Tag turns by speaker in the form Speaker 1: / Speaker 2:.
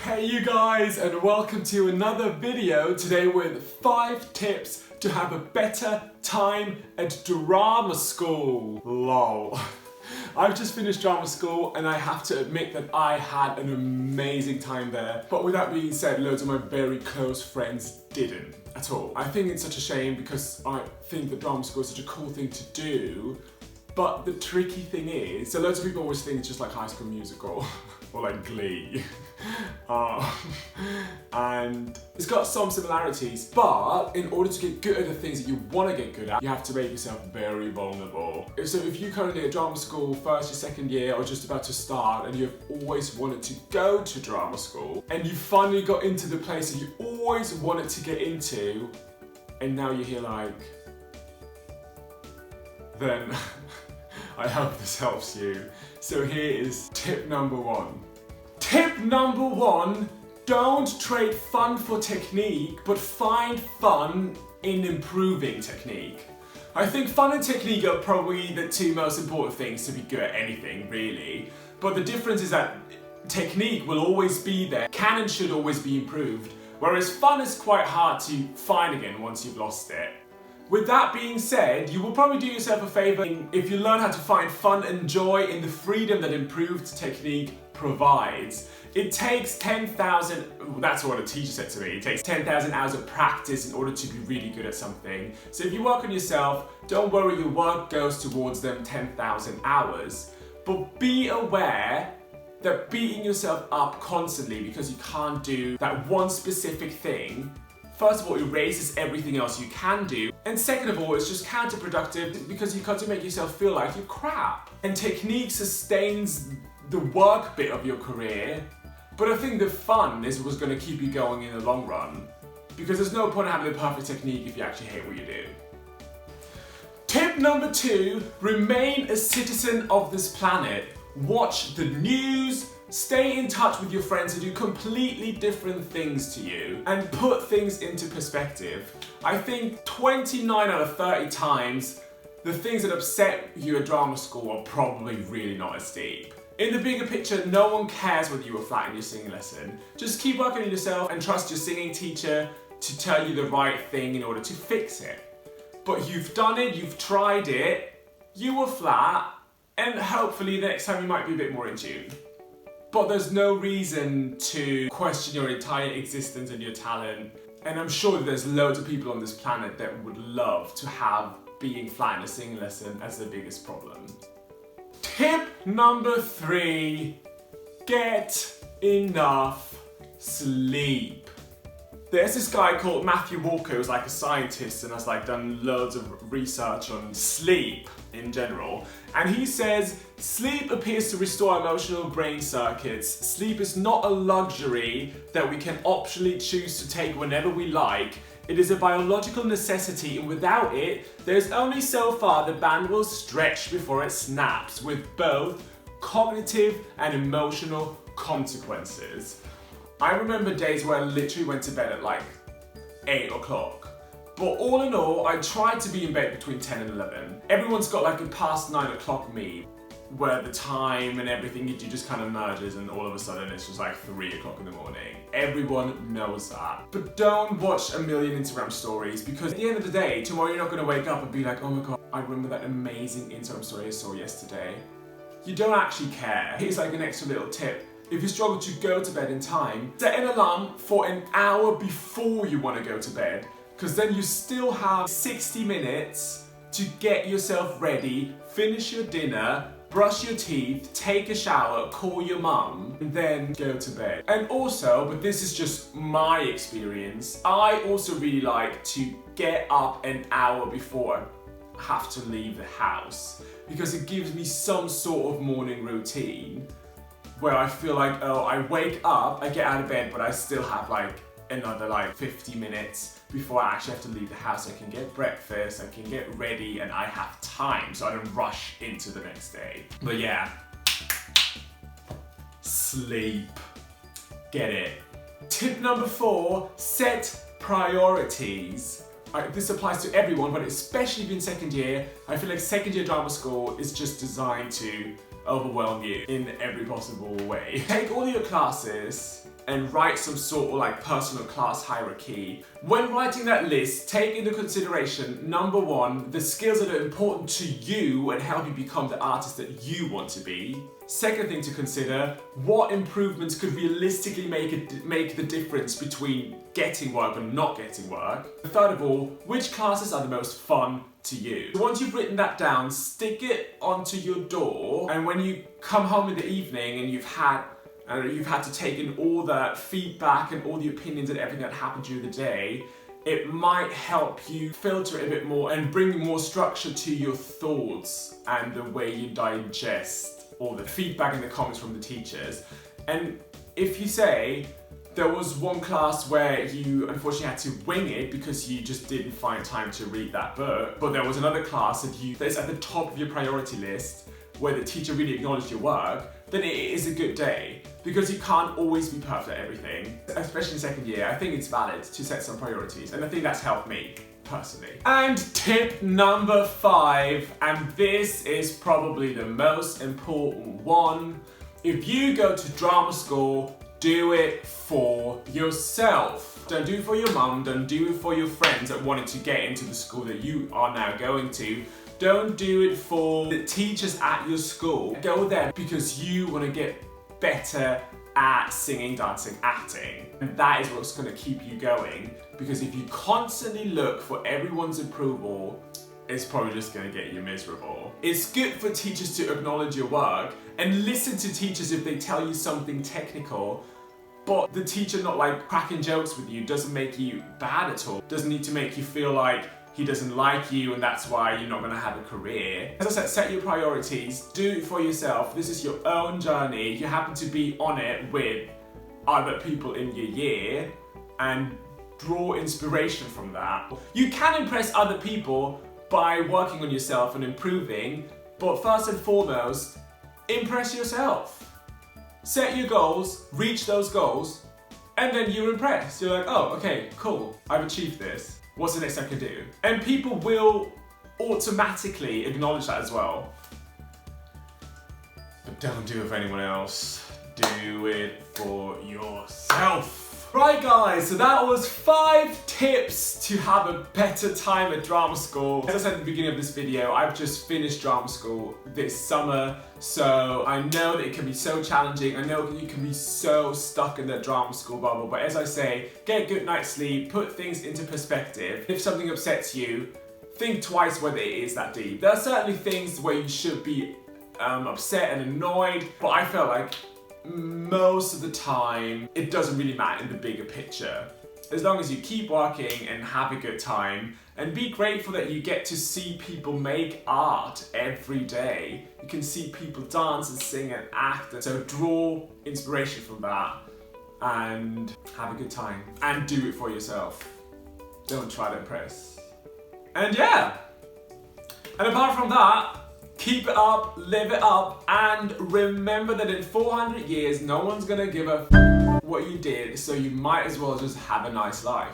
Speaker 1: Hey you guys, and welcome to another video today with 5 tips to have a better time at drama school. Lol. I've just finished drama school and I have to admit that I had an amazing time there. But with that being said, loads of my very close friends didn't at all. I think it's such a shame because I think that drama school is such a cool thing to do. But the tricky thing is, so loads of people always think it's just like High School Musical or like Glee. And it's got some similarities, but in order to get good at the things that you want to get good at, you have to make yourself very vulnerable. So if you currently at drama school, first or second year, or just about to start, and you've always wanted to go to drama school, and you finally got into the place that you always wanted to get into, and now you're here like, then I hope this helps you. So here is tip number 1. Tip number 1, don't trade fun for technique, but find fun in improving technique. I think fun and technique are probably the 2 most important things to be good at anything, really. But the difference is that technique will always be there, can and should always be improved, whereas fun is quite hard to find again once you've lost it. With that being said, you will probably do yourself a favour if you learn how to find fun and joy in the freedom that improved technique provides. It takes 10,000, that's what a teacher said to me, it takes 10,000 hours of practice in order to be really good at something. So if you work on yourself, don't worry, your work goes towards them 10,000 hours. But be aware that beating yourself up constantly because you can't do that one specific thing, first of all, erases everything else you can do. And second of all, it's just counterproductive because you've got to make yourself feel like you're crap. And technique sustains the work bit of your career, but I think the fun is what's going to keep you going in the long run. Because there's no point in having the perfect technique if you actually hate what you do. Tip number 2, remain a citizen of this planet. Watch the news, stay in touch with your friends who do completely different things to you, and put things into perspective. I think 29 out of 30 times, the things that upset you at drama school are probably really not as deep. In the bigger picture, no one cares whether you were flat in your singing lesson. Just keep working on yourself and trust your singing teacher to tell you the right thing in order to fix it. But you've done it, you've tried it, you were flat, and hopefully the next time you might be a bit more in tune. But there's no reason to question your entire existence and your talent. And I'm sure that there's loads of people on this planet that would love to have being flat in a singing lesson as the biggest problem. Tip number 3, get enough sleep. There's this guy called Matthew Walker who's like a scientist and has like done loads of research on sleep in general. And he says, sleep appears to restore emotional brain circuits. Sleep is not a luxury that we can optionally choose to take whenever we like. It is a biological necessity, and without it, there's only so far the band will stretch before it snaps, with both cognitive and emotional consequences. I remember days where I literally went to bed at like 8 o'clock. But all in all, I tried to be in bed between 10 and 11. Everyone's got like a past 9 o'clock meme, where the time and everything, it just kind of merges and all of a sudden it's just like 3 o'clock in the morning. Everyone knows that. But don't watch a million Instagram stories because at the end of the day, tomorrow you're not going to wake up and be like, oh my god, I remember that amazing Instagram story I saw yesterday. You don't actually care. Here's like an extra little tip. If you struggle to go to bed in time, set an alarm for an hour before you want to go to bed, because then you still have 60 minutes to get yourself ready, finish your dinner, brush your teeth, take a shower, call your mum, and then go to bed. And also, but this is just my experience, I also really like to get up an hour before I have to leave the house, because it gives me some sort of morning routine where I feel like, oh, I wake up, I get out of bed, but I still have like another like 50 minutes before I actually have to leave the house. I can get breakfast, I can get ready, and I have time so I don't rush into the next day. But yeah, sleep. Get it. Tip number 4, set priorities. This applies to everyone, but especially if you're in second year. I feel like second year drama school is just designed to overwhelm you in every possible way. Take all your classes and write some sort of like personal class hierarchy. When writing that list, take into consideration, number one, the skills that are important to you and help you become the artist that you want to be. Second thing to consider, what improvements could realistically make the difference between getting work and not getting work. Third of all, which classes are the most fun to you? So once you've written that down, stick it onto your door, and when you come home in the evening and you've had to take in all the feedback and all the opinions and everything that happened during the day, it might help you filter it a bit more and bring more structure to your thoughts and the way you digest all the feedback and the comments from the teachers. And if you say there was one class where you unfortunately had to wing it because you just didn't find time to read that book, but there was another class that's at the top of your priority list where the teacher really acknowledged your work, then it is a good day, because you can't always be perfect at everything. Especially in second year, I think it's valid to set some priorities, and I think that's helped me personally. And tip number 5, and this is probably the most important one. If you go to drama school, do it for yourself. Don't do it for your mum, don't do it for your friends that wanted to get into the school that you are now going to. Don't do it for the teachers at your school. Go there because you want to get better at singing, dancing, acting. And that is what's going to keep you going, because if you constantly look for everyone's approval, it's probably just going to get you miserable. It's good for teachers to acknowledge your work and listen to teachers if they tell you something technical, but the teacher not like cracking jokes with you doesn't make you bad at all. Doesn't need to make you feel like he doesn't like you and that's why you're not going to have a career. As I said, set your priorities, do it for yourself. This is your own journey. You happen to be on it with other people in your year, and draw inspiration from that. You can impress other people by working on yourself and improving, but first and foremost, impress yourself. Set your goals, reach those goals, and then you're impressed. You're like, oh, okay, cool, I've achieved this. What's the next I can do? And people will automatically acknowledge that as well. But don't do it for anyone else. Do it for yourself. Right guys, so that was 5 tips to have a better time at drama school. As I said at the beginning of this video, I've just finished drama school this summer, so I know that it can be so challenging. I know that you can be so stuck in the drama school bubble, but as I say, get a good night's sleep, put things into perspective. If something upsets you, think twice whether it is that deep. There are certainly things where you should be upset and annoyed, but I felt like most of the time it doesn't really matter in the bigger picture. As long as you keep working and have a good time, and be grateful that you get to see people make art every day. You can see people dance and sing and act, and so draw inspiration from that and have a good time and do it for yourself. Don't try to impress. And yeah, and apart from that, keep it up, live it up, and remember that in 400 years, no one's gonna give a what you did, so you might as well just have a nice life.